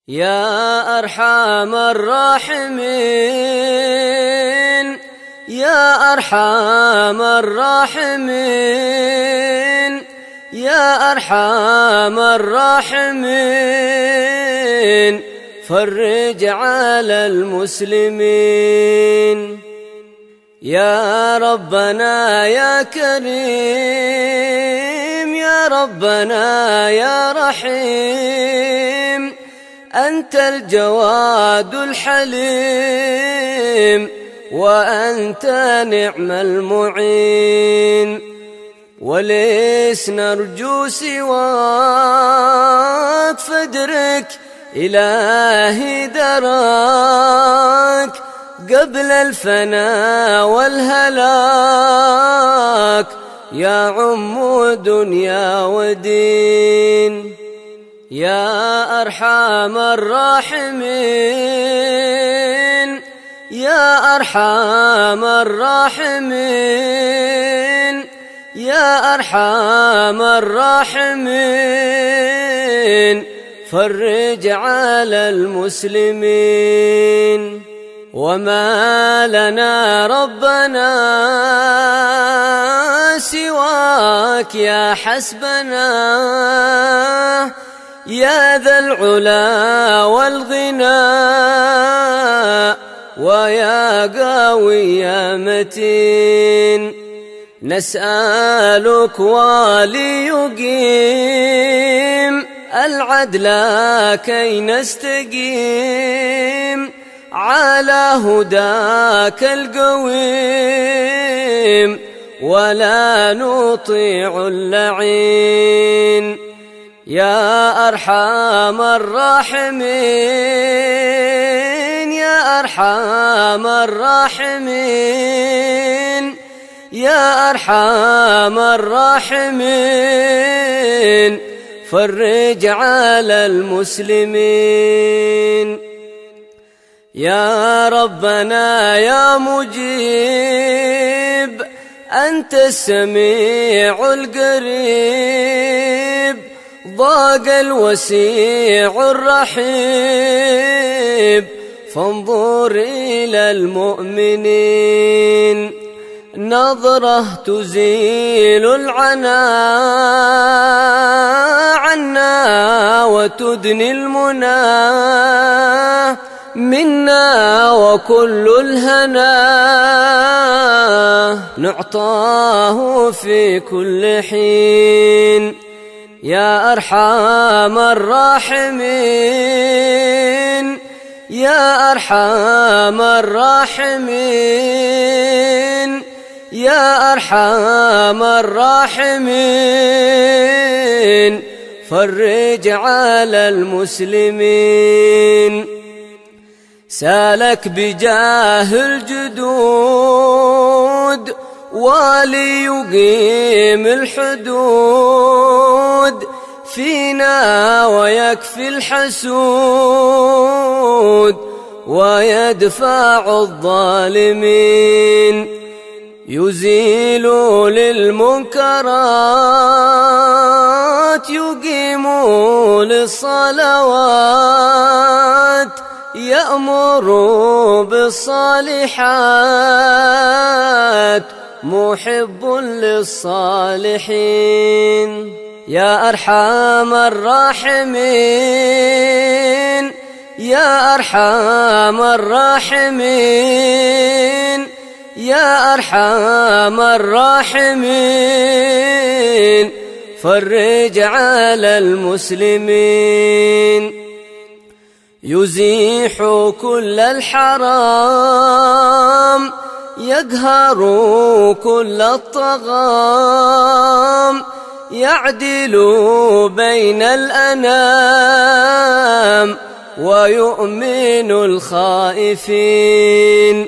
يا أرحم الراحمين، يا أرحم الراحمين، يا أرحم الراحمين، فرج على المسلمين. يا ربنا يا كريم، يا ربنا يا رحيم، أنت الجواد الحليم، وأنت نعم المعين، وليس نرجو سواك، فادرك إلهي دراك قبل الفناء والهلاك، يا عم دنيا ودين. يا أرحم الراحمين، يا أرحم الراحمين، يا أرحم الراحمين، فرج على المسلمين. وما لنا ربنا سواك يا حسبنا، يا ذا العلا والغنى، ويا قوي يا متين. نسألك وليقيم العدل كي نستقيم على هداك القويم، ولا نطيع اللعين. يا أرحم الراحمين، يا أرحم الراحمين، يا أرحم الراحمين، فرج على المسلمين. يا ربنا يا مجيب، أنت السميع القريب، ضاق الوسيع الرحيب، فانظر إلى المؤمنين. نظرة تزيل العنا عنا، وتدني المنى منا، وكل الهنا نعطاه في كل حين. يا أرحم الراحمين، يا أرحم الراحمين، يا أرحم الراحمين، فرج على المسلمين. سالك بجاه الجدود وليقيم الحدود فينا، ويكفي الحسود، ويدفع الظالمين. يزيل للمنكرات، يقيم للصلوات، يأمر بالصالحات، محب للصالحين. يا أرحم الراحمين، يا أرحم الراحمين، يا أرحم الراحمين، فرج على المسلمين. يزيح كل الحرام، يقهر كل الطغام، يعدل بين الأنام، ويؤمن الخائفين.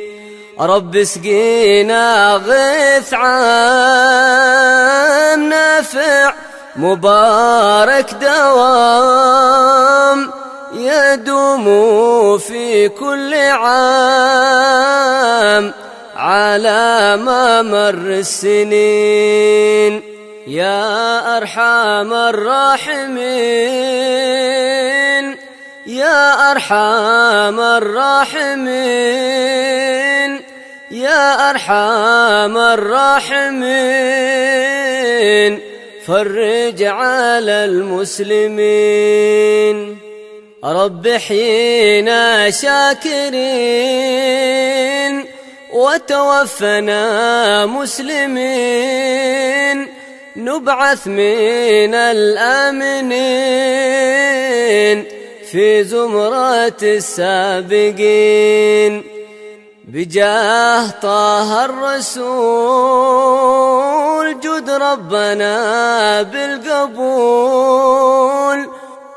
رب اسقينا غيث عام نافع مبارك دوام، يدوم في كل عام على ما مر السنين. يا أرحم الراحمين، يا أرحم الراحمين يا أرحم الراحمين فرج على المسلمين رب احيينا شاكرين وتوفنا مسلمين نبعث من الآمنين في زمرة السابقين بجاه طه الرسول جد ربنا بالقبول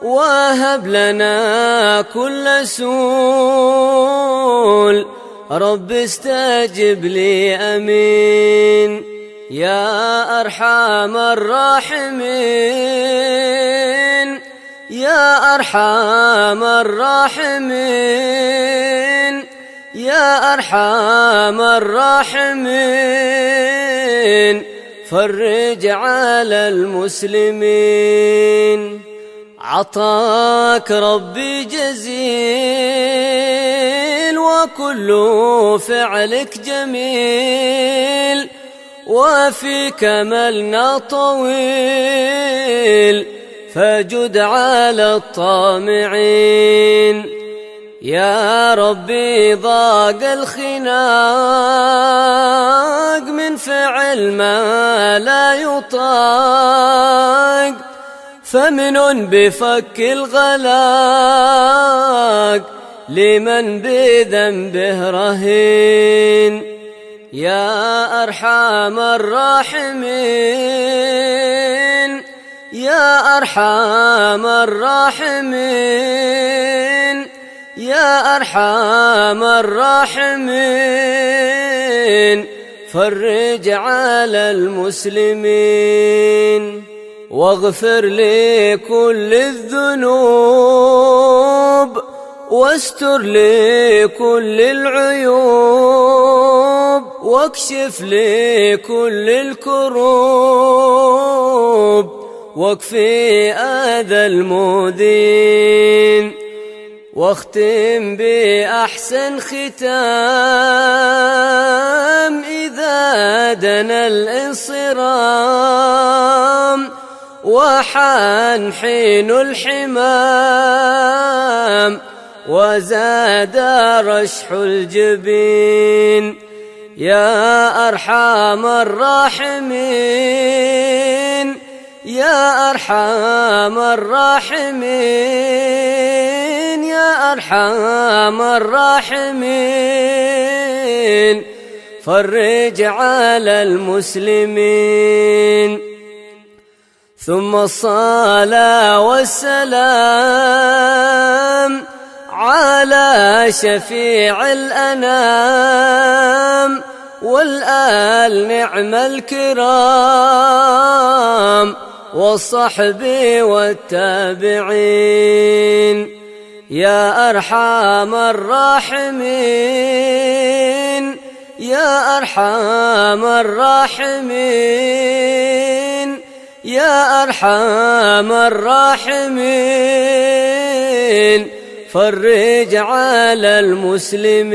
وهب لنا كل سول رب استجب لي أمين يا أرحم الراحمين يا أرحم الراحمين يا أرحم الراحمين فرج على المسلمين عطاك ربي جزيل وكل فعلك جميل وفيك ملنا طويل فجد على الطامعين يا ربي ضاق الخناق من فعل ما لا يطاق فمن بفك الغلاق لمن بذنبه رهين يا أرحم الراحمين يا أرحم الراحمين يا أرحم الراحمين فرج على المسلمين واغفر لكل الذنوب واستر لكل العيوب واكشف لكل الكروب واكفي أذى المؤذين واختم بأحسن ختام إذا دنا الانصرام وحان حين الحمام وزاد رشح الجبين يا أرحم الراحمين يا أرحم الراحمين يا أرحم الراحمين فرج على المسلمين ثم الصلاة والسلام على شفيع الأنام والآل نعم الكرام والصحب والتابعين يا أرحم الراحمين يا أرحم الراحمين يا أرحم الراحمين فرج على المسلمين